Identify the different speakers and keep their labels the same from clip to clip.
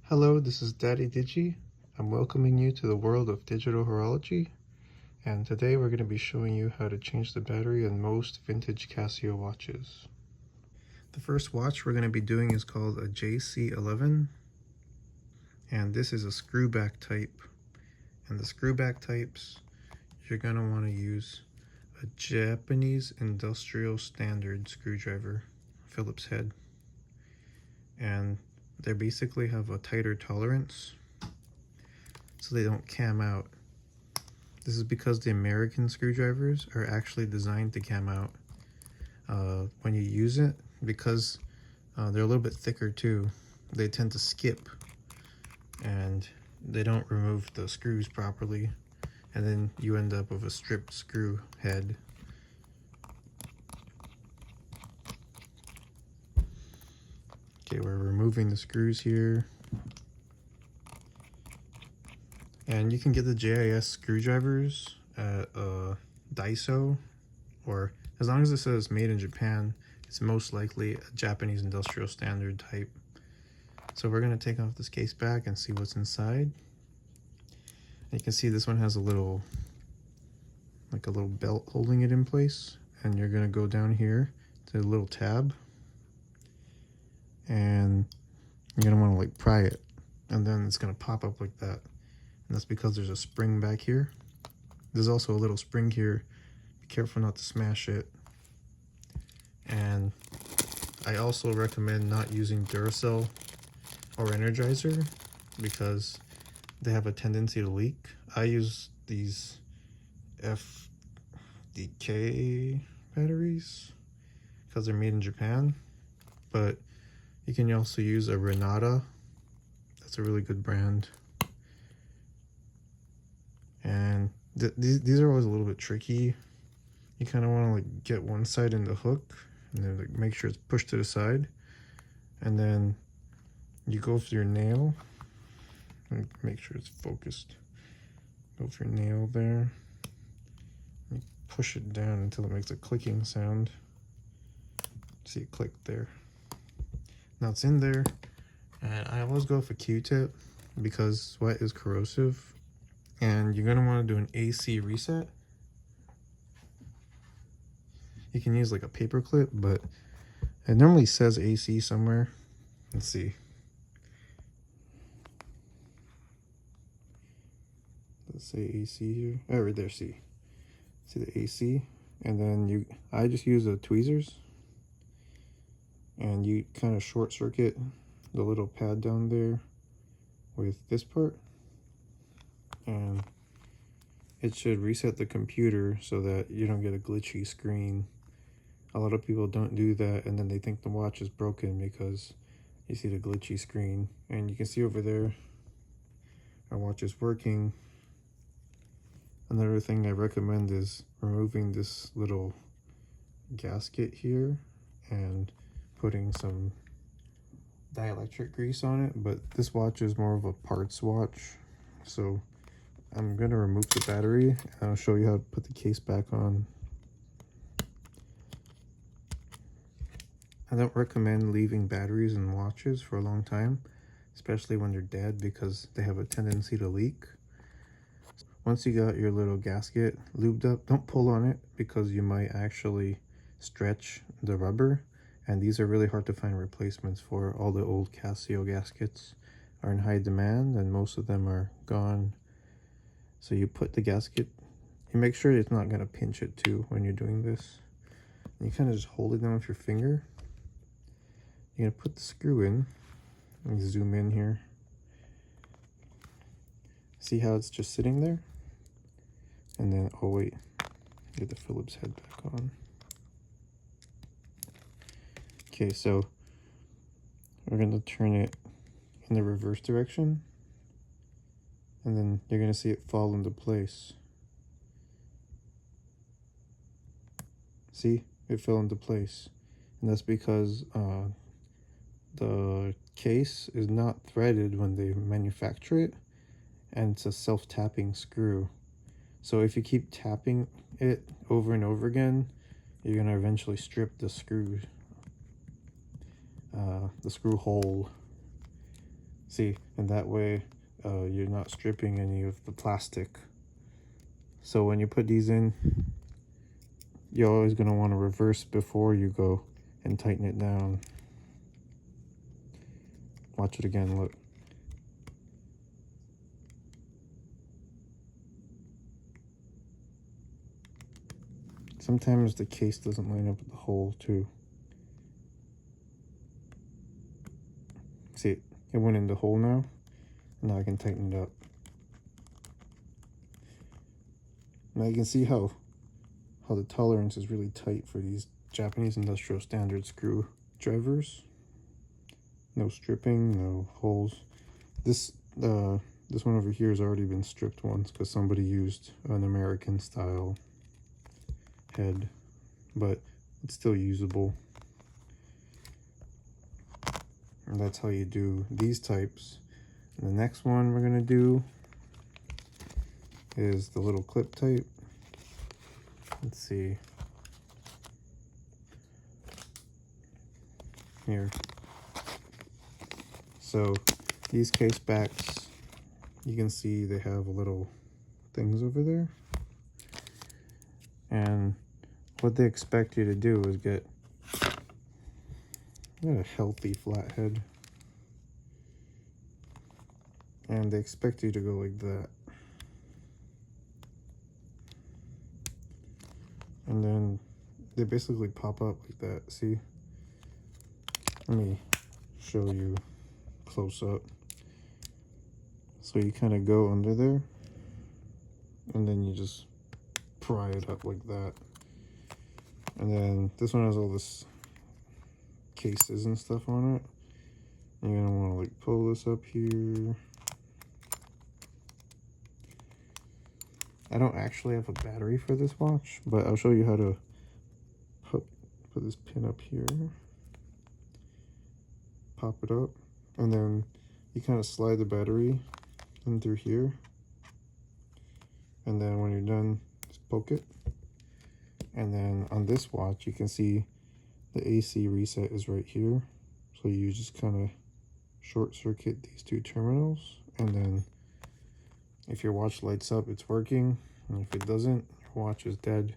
Speaker 1: Hello, this is Daddy Digi. I'm welcoming you to the world of digital horology, and today we're going to be showing you how to change the battery in most vintage Casio watches. The first watch we're going to be doing is called a JC11, and this is a screwback type. And the screwback types, you're going to want to use a Japanese industrial standard screwdriver, Phillips head, and they basically have a tighter tolerance so they don't cam out. This is because the American screwdrivers are actually designed to cam out when you use it, because they're a little bit thicker too. They tend to skip and they don't remove the screws properly, and then you end up with a stripped screw head. Okay, we're removing the screws here. And you can get the JIS screwdrivers at Daiso, or as long as it says made in Japan, it's most likely a Japanese industrial standard type. So we're going to take off this case back and see what's inside. And you can see this one has a little belt holding it in place, and you're going to go down here to the little tab, and you're going to want to pry it, and then it's going to pop up like that. And that's because there's a spring back here. There's also a little spring here. Be careful not to smash it. And I also recommend not using Duracell or Energizer because they have a tendency to leak. I use these FDK batteries because they're made in Japan, but you can also use a Renata. That's a really good brand. And these are always a little bit tricky. You kind of want to get one side in the hook and then make sure it's pushed to the side, and then you go with your nail and make sure it's focused. Go with your nail there. You push it down until it makes a clicking sound. See it click there. Now it's in there, and I always go with a Q-tip because sweat is corrosive. And you're going to want to do an AC reset. You can use a paper clip, but it normally says AC somewhere. Let's see. Let's say AC here. Oh, right there, see the AC. And then I just use the tweezers, and you kind of short circuit the little pad down there with this part, and it should reset the computer so that you don't get a glitchy screen. A lot of people don't do that, and then they think the watch is broken because you see the glitchy screen. And you can see over there our watch is working. Another thing I recommend is removing this little gasket here and putting some dielectric grease on it, but this watch is more of a parts watch, so I'm going to remove the battery and I'll show you how to put the case back on. I don't recommend leaving batteries in watches for a long time, especially when they're dead, because they have a tendency to leak. Once you got your little gasket lubed up, don't pull on it because you might actually stretch the rubber, and these are really hard to find replacements for. All the old Casio gaskets are in high demand and most of them are gone. So you put the gasket, you make sure it's not going to pinch it too when you're doing this. And you kind of just hold it down with your finger. You're going to put the screw in. Let me zoom in here. See how it's just sitting there? And then, oh wait, get the Phillips head back on. Okay, so we're going to turn it in the reverse direction, and then you're going to see it fall into place. See, it fell into place, and that's because the case is not threaded when they manufacture it, and it's a self-tapping screw. So if you keep tapping it over and over again, you're going to eventually strip the screw hole. See, and that way you're not stripping any of the plastic. So when you put these in, you're always going to want to reverse before you go and tighten it down. Watch it again, look. Sometimes the case doesn't line up with the hole too. See, it went in the hole now. Now I can tighten it up. Now you can see how the tolerance is really tight for these Japanese industrial standard screwdrivers. No stripping, no holes. This one over here has already been stripped once because somebody used an American style head, but it's still usable. And that's how you do these types. And the next one we're gonna do is the little clip type. Let's see. Here. So these case backs, you can see they have little things over there. And what they expect you to do is get a healthy flathead. And they expect you to go like that. And then they basically pop up like that, see? Let me show you close up. So you kind of go under there, and then you just pry it up like that. And then this one has all this cases and stuff on it. You're gonna want to like pull this up here. I don't actually have a battery for this watch, but I'll show you how to put this pin up here, pop it up, and then you kind of slide the battery in through here, and then when you're done, just poke it. And then on this watch, you can see the AC reset is right here, so you just kind of short circuit these two terminals, and then if your watch lights up, it's working, and if it doesn't, your watch is dead,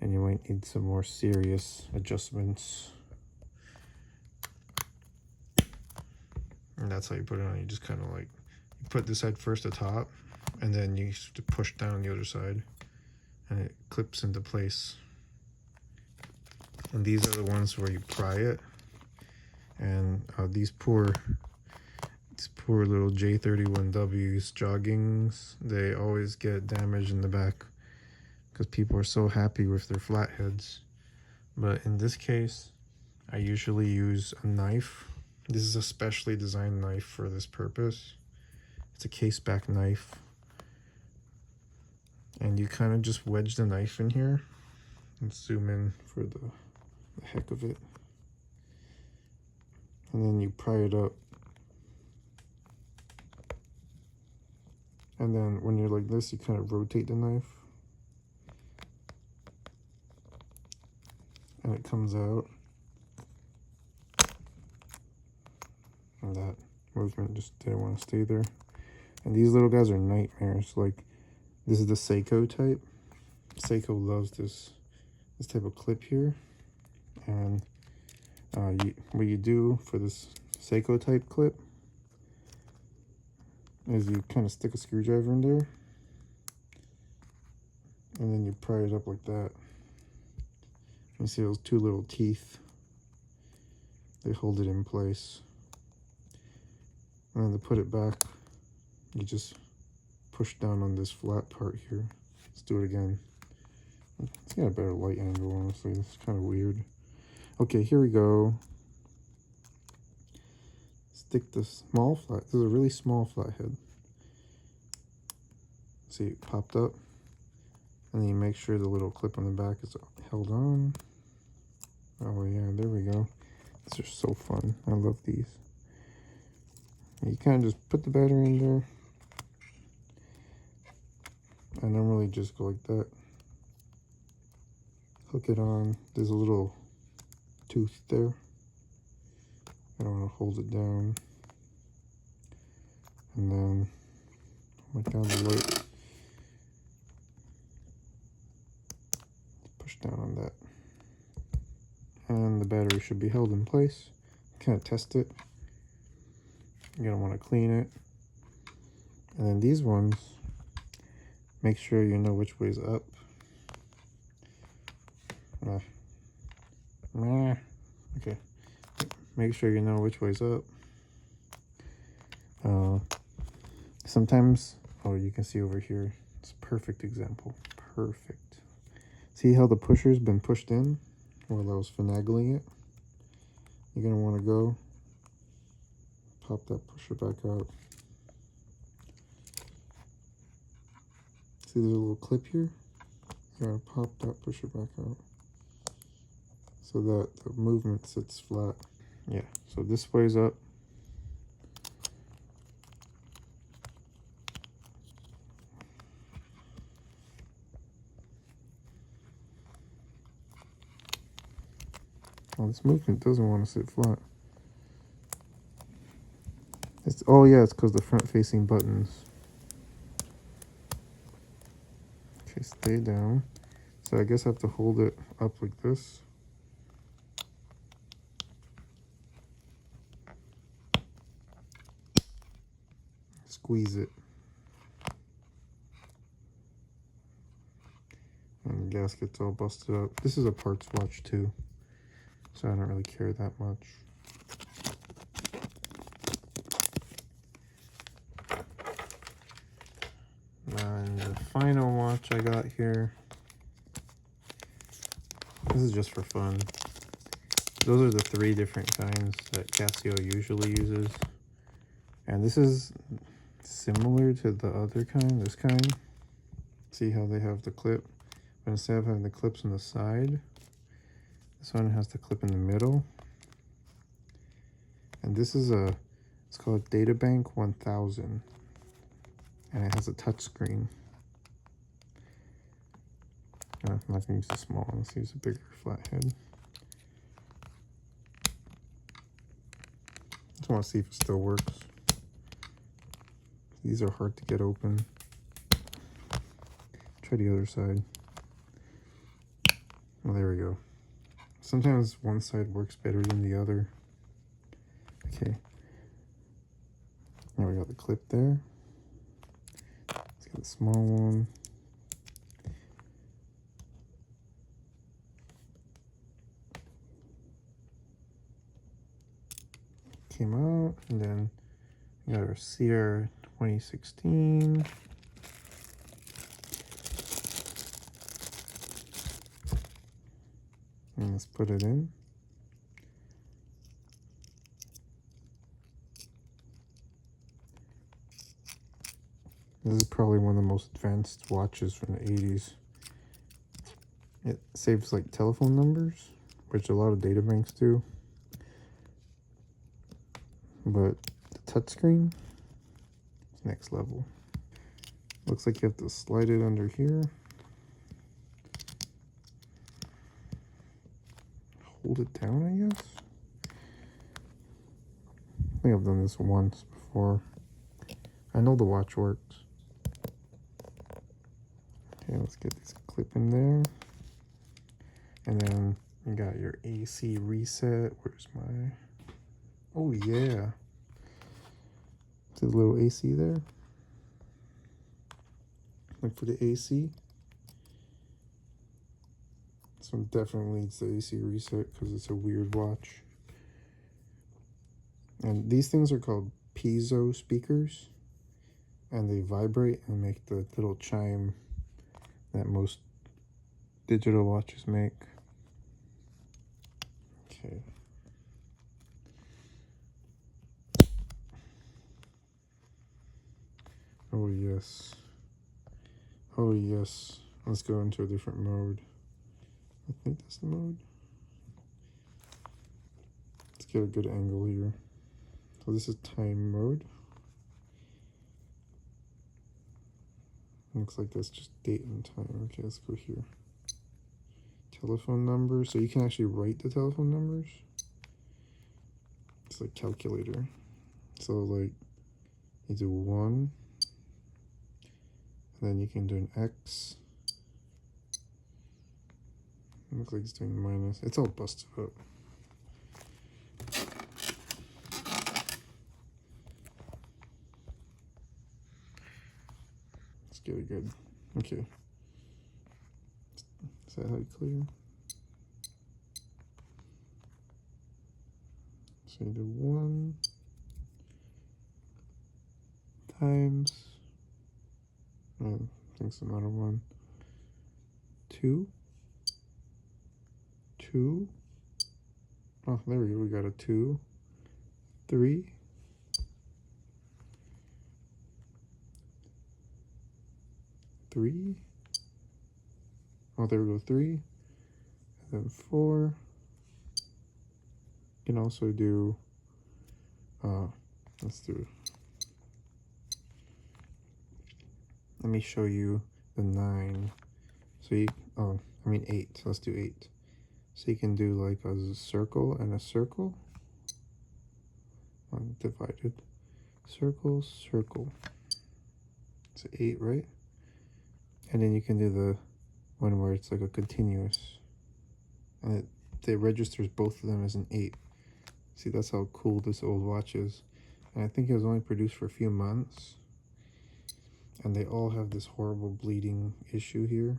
Speaker 1: and you might need some more serious adjustments. And that's how you put it on. You just kind of like, you put this side first at top, and then you have to push down the other side, and it clips into place. And these are the ones where you pry it, and these poor little J31Ws joggings, they always get damaged in the back because people are so happy with their flatheads. But in this case, I usually use a knife. This is a specially designed knife for this purpose. It's a case back knife, and you kind of just wedge the knife in here and zoom in for the heck of it, and then you pry it up. And then when you're like this, you kind of rotate the knife, and it comes out. And that movement just didn't want to stay there. And these little guys are nightmares. Like, this is the Seiko type. Seiko loves this type of clip here. And what you do for this Seiko type clip is you kind of stick a screwdriver in there, and then you pry it up like that. You see those two little teeth? They hold it in place. And then to put it back, you just push down on this flat part here. Let's do it again. It's got a better light angle, honestly. This is kind of weird. Okay, here we go. Stick the small flat. This is a really small flathead. See, it popped up. And then you make sure the little clip on the back is held on. Oh yeah, there we go. These are so fun. I love these. And you kind of just put the battery in there. I normally just go like that. Hook it on. There's a little tooth there. I don't want to hold it down. And then went down the light. Push down on that. And the battery should be held in place. Kind of test it. You're gonna want to clean it. And then these ones, make sure you know which way's up. Okay. Make sure you know which way's up. Sometimes, oh, you can see over here. It's a perfect example. Perfect. See how the pusher's been pushed in while I was finagling it? You're gonna want to go pop that pusher back out. See there's a little clip here? You gotta pop that pusher back out so that the movement sits flat. Yeah, so this way's up. Oh, this movement doesn't want to sit flat. Oh yeah, it's because the front facing buttons. Okay, stay down. So I guess I have to hold it up like this. Squeeze it. And the gasket's all busted up. This is a parts watch too, so I don't really care that much. And the final watch I got here, this is just for fun. Those are the 3 different kinds that Casio usually uses. And this is similar to the other kind, this kind. See how they have the clip? But instead of having the clips on the side, this one has the clip in the middle. And this is it's called Databank 1000. And it has a touch screen. I'm not gonna use the small one, let's use a bigger flathead. Just want to see if it still works. These are hard to get open. Try the other side. Oh, there we go. Sometimes one side works better than the other. Okay. Now we got the clip there. Let's get the small one. Came out, and then we got our CR 2016. And let's put it in. This is probably one of the most advanced watches from the 80s. It saves like telephone numbers, which a lot of data banks do. But the touchscreen is next level. Looks like you have to slide it under here. Hold it down, I guess. I think I've done this once before. I know the watch works. Okay, let's get this clip in there. And then you got your AC reset. Where's my... Oh yeah. See the little AC there? Look for the AC. This one definitely needs the AC reset because it's a weird watch. And these things are called piezo speakers. And they vibrate and make the little chime that most digital watches make. Okay. Oh yes. Oh yes. Let's go into a different mode. I think that's the mode. Let's get a good angle here. So this is time mode. Looks like that's just date and time. Okay, let's go here. Telephone number. So you can actually write the telephone numbers. It's like calculator. So like, You do 1, and then you can do an X. It looks like it's doing minus. It's all busted up. It's really good. Okay. Is that how you clear? So you do 1 times, I think it's another 1, 2, 2, oh, there we go, we got a 2, 3, 3, oh, there we go, 3, and then 4. You can also do, let's do, let me show you the 9. So you, oh, I mean 8, so let's do 8. So you can do like a circle and a circle, divided, circle, circle. It's 8, right? And then you can do the one where it's like a continuous, and it registers both of them as an 8. See, that's how cool this old watch is. And I think it was only produced for a few months, and they all have this horrible bleeding issue here,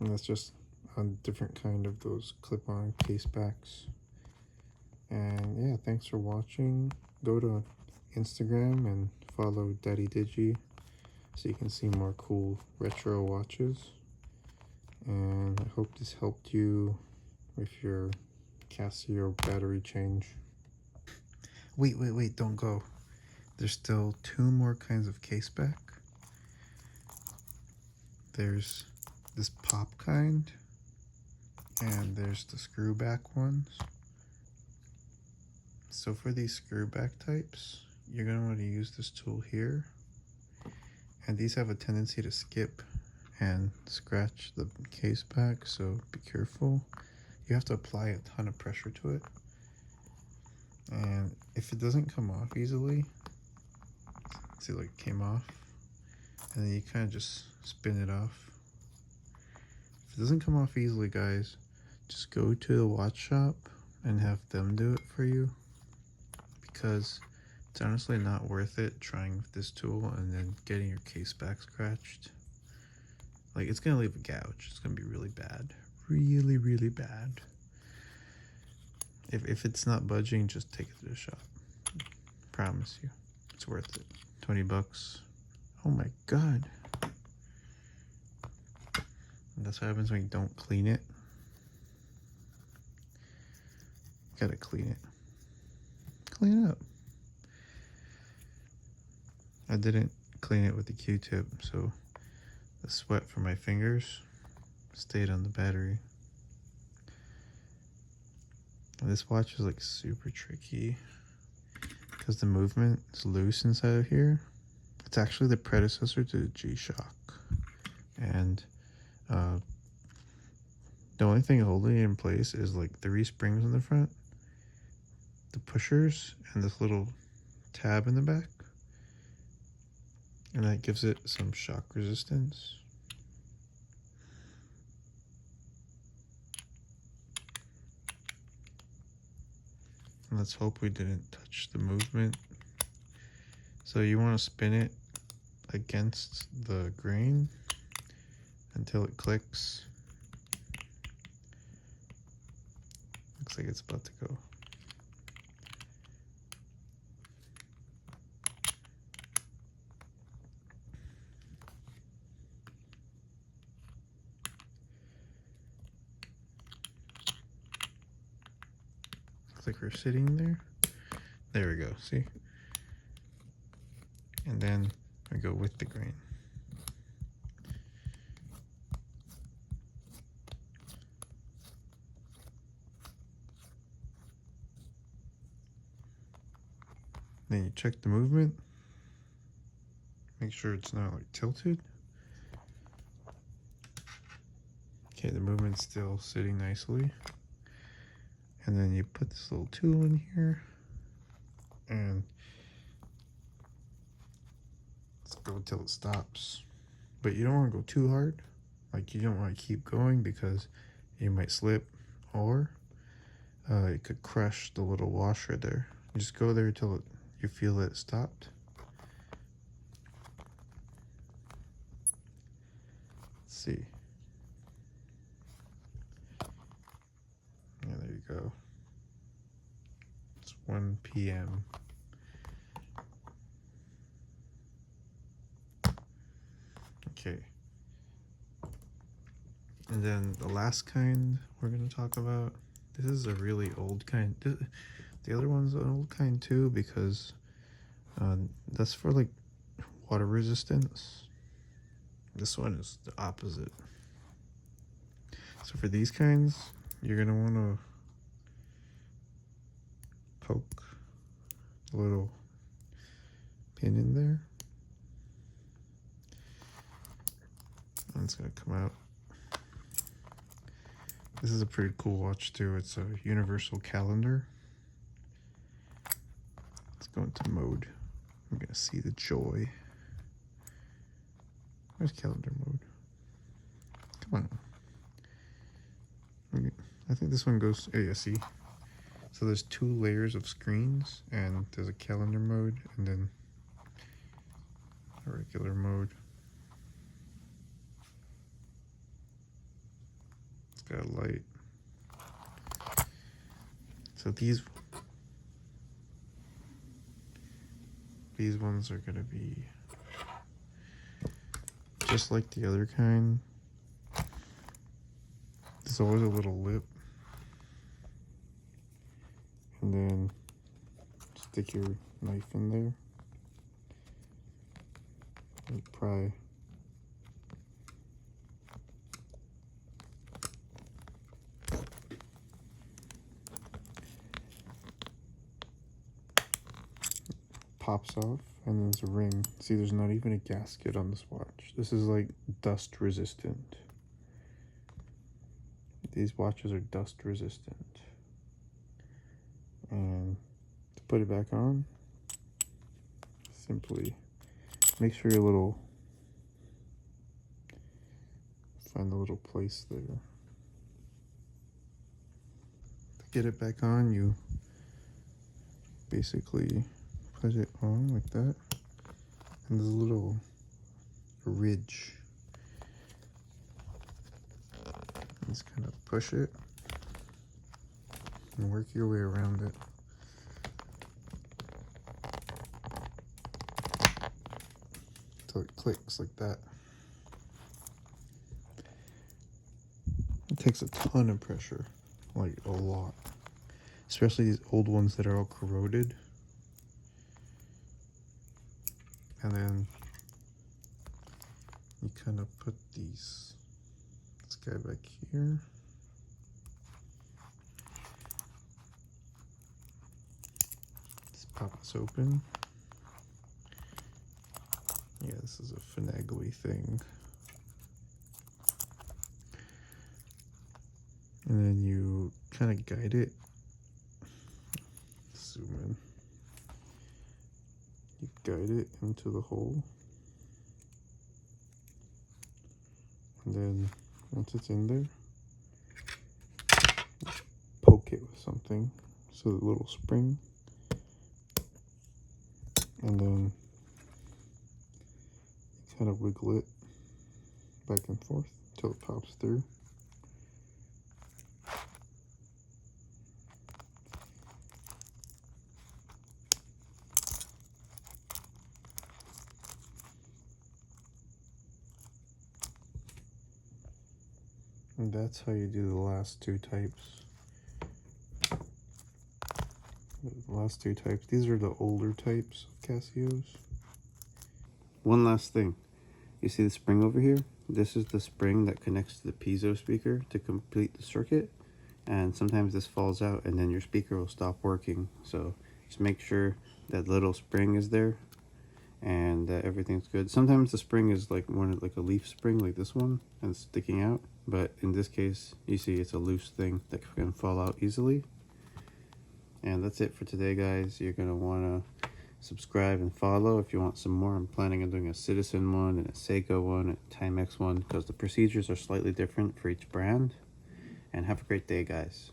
Speaker 1: and that's just a different kind of those clip-on case backs. And yeah, thanks for watching. Go to Instagram and follow Daddy Digi so you can see more cool retro watches. And I hope this helped you with your Casio battery change. Wait, don't go. There's still 2 more kinds of case back. There's this pop kind, and there's the screwback ones. So for these screwback types, you're going to want to use this tool here. And these have a tendency to skip and scratch the case back, so be careful. You have to apply a ton of pressure to it. And if it doesn't come off easily, see, like it came off, and then you kind of just spin it off. If it doesn't come off easily, guys, just go to the watch shop and have them do it for you, because it's honestly not worth it trying with this tool and then getting your case back scratched. Like, it's gonna leave a gouge. It's gonna be really bad, really bad. If it's not budging, just take it to the shop. Promise you, it's worth it. 20 bucks. Oh my god. And that's what happens when you don't clean it. You gotta clean it. Clean it up. I didn't clean it with the Q-tip, so the sweat from my fingers stayed on the battery. And this watch is like super tricky because the movement is loose inside of here. It's actually the predecessor to the G-Shock. And the only thing holding it in place is like 3 springs in the front, the pushers, and this little tab in the back. And that gives it some shock resistance. And let's hope we didn't touch the movement. So you want to spin it against the grain until it clicks. Looks like it's about to go. Looks like we're sitting there. There we go, see? And then we go with the grain. Then you check the movement. Make sure it's not like tilted. Okay, the movement's still sitting nicely. And then you put this little tool in here and go until it stops. But you don't want to go too hard. Like, you don't want to keep going because you might slip, or it could crush the little washer there. You just go there until you feel that it stopped. Let's see. Yeah, there you go. It's 1 p.m. Okay. And then the last kind we're going to talk about, this is a really old kind. The other one's an old kind too, because that's for like water resistance. This one is the opposite. So for these kinds, you're going to want to poke a little pin in there. And it's going to come out. This is a pretty cool watch too. It's a universal calendar. Let's go into mode. I'm going to see the joy. Where's calendar mode? Come on. I think this one goes, oh yeah, see? So there's 2 layers of screens, and there's a calendar mode, and then a regular mode. It's got a light. So these ones are gonna be just like the other kind. There's always a little lip, and then stick your knife in there and pry. Pops off, and there's a ring. See, there's not even a gasket on this watch. This is like dust resistant. These watches are dust resistant. And to put it back on, simply make sure your little, find the little place there. To get it back on, you basically put it on like that, and there's a little ridge. Just kind of push it and work your way around it. Until it clicks like that. It takes a ton of pressure, like a lot. Especially these old ones that are all corroded. And then you kind of put this guy back here. Just pop this open. Yeah, this is a finagly thing. And then you kind of guide it. Zoom in. You guide it into the hole. And then once it's in there, poke it with something. So the little spring. And then kind of wiggle it back and forth until it pops through. And that's how you do the last 2 types. The last 2 types. These are the older types of Casios. One last thing. You see the spring over here? This is the spring that connects to the piezo speaker to complete the circuit. And sometimes this falls out and then your speaker will stop working. So just make sure that little spring is there and that everything's good. Sometimes the spring is like like a leaf spring like this one and it's sticking out. But in this case, you see it's a loose thing that can fall out easily. And that's it for today, guys. You're going to want to
Speaker 2: Subscribe and follow if you want some more. I'm planning on doing a Citizen one and a Seiko one and a Timex one because the procedures are slightly different for each brand. And have a great day, guys.